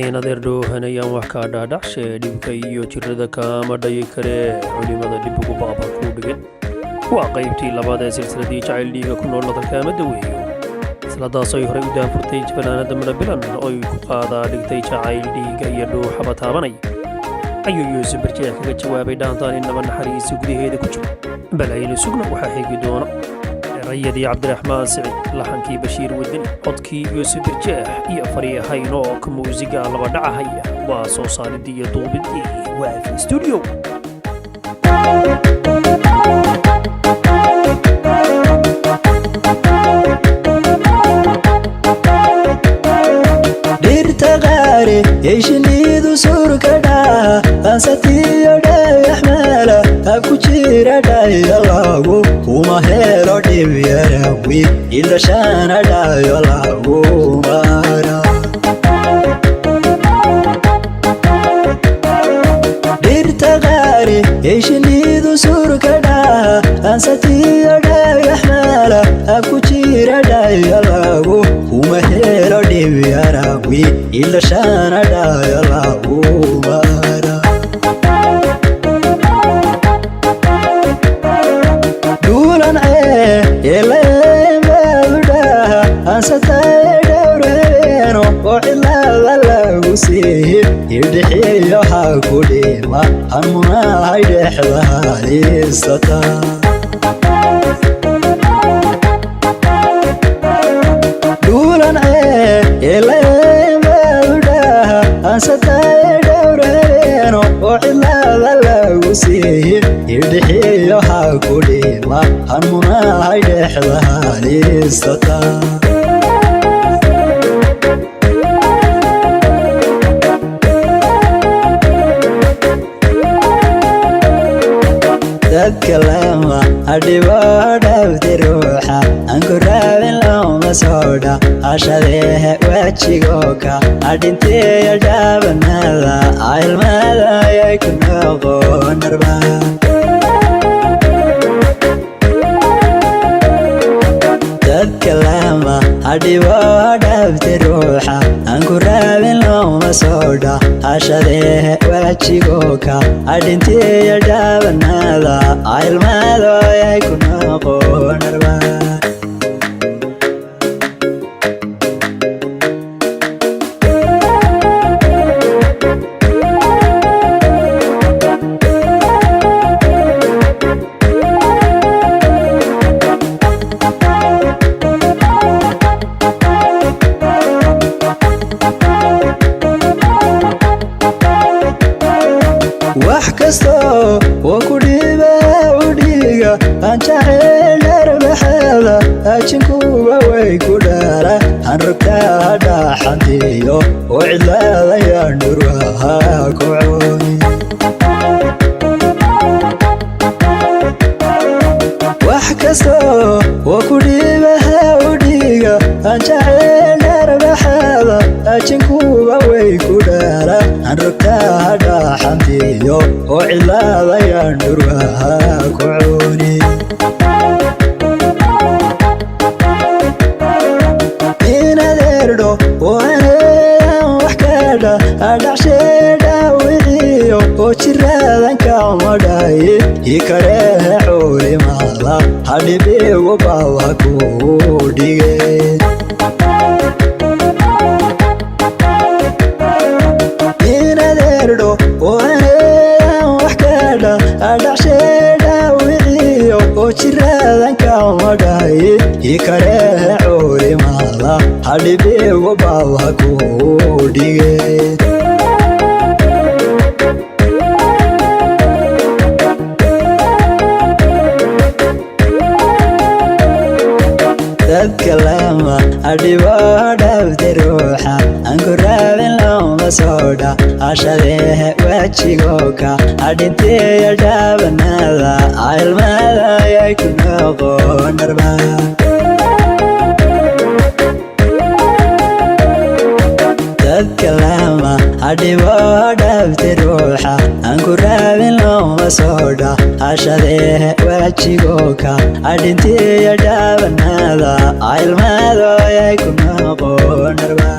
inadeer dhoohanayaan wax kaa dhaadhacshe dhibka iyo jirrada kaama dhayi karee culimada dhib ugu baaba kuu dhigin waa qaybtii labaad ee silsiladii jacayl dhiiga ku nool ladalkaama daweeyo siladaasay horey u daafurtay fanaanada manabilan ooy ku qaadaa dhigtay jacayl dhiiga iyo dhuuxaba taabanay ayuu yuusuf barjeex kaga jawaabay dhaantaan innaba naxariisa gudaheeda ku jiro balaynu sugna waxaa xigi doona rayadii cabdiraxmaan sicid laxankii bashiir wadani codkii yuusuf barjeex iyo fariihayno oo ka muusiga laba dhacahaya waa soo saaridii iyo duubidii waafi studio dirtaqaare yeeshiniidu surkadha ansatiyo dhayaxmala aku jira dhayalagu kuma helo dhibyarawi ilashana dhayalagu mara dirtaqaare yeeshiniidu surkadha ansatiyo dhayaxmala aku jira dhayalagu kuma helo dhibyarawi ilashana dhayalagu mara duulan eelaemaadudhaha ansatae dhowreeno oo cilada lagu siihi idhixiyo ha ku dhima hanmunahay dhexdahalisata duulan eelaemaadudhaha ansatae dhowreeno oo cilada lagu siihi idhixiyo ha ku dhima hanmunahay dhexdahalisata dadka lama adhibo dhawti ruuxa anku raabin loma soodha ashadeehe wajigoka adhinteeya dhaabanada ilmada ayay ku noqonarba dadka lama adhibo dhawti ruuxa anku raabin loma soodha ashadeehe wajigoka adhinteeya dhaabanada ilmada ayay ku noqonarba wax kasto oo ku dhiba udhiga aan jacayl dharbaxada ajinkuba way ku dhaara aan rogtaa dhaxantiyo oo cidlaadayaan dhurwaha ku cooni wax kasto oo ku dhiba udhiga aan jacayl dharbaxada ajinkuba way ku dhaara aan rogtaa dhaxantiyo oo cidlaadayaan dhurwaha ku cooni inadeerdho oo aneyaan wax kadha adhacsheedha wiciyo oo jiraadan kama dhaye ikarehe culimada hadhibigu bawa ku dhigeen inadeerdho oo aneyaan wax kadha adhacsheedha wiciyo oo jiraadan kama dhaye ikarehe culimada hadhibigu bawa ku dhigeen dadka lama adhibo dhawti ruuxa anku raabin loma soodha ashadeehe wajigoka adhinteeya dhaabanada ilmada ayay ku noqonarba dadka lama adhibo dhawti ruuxa anku raabin loma soodha ashadeehe wajigoka adhinteeya dhaabanada ilmada ayay ku noqonarba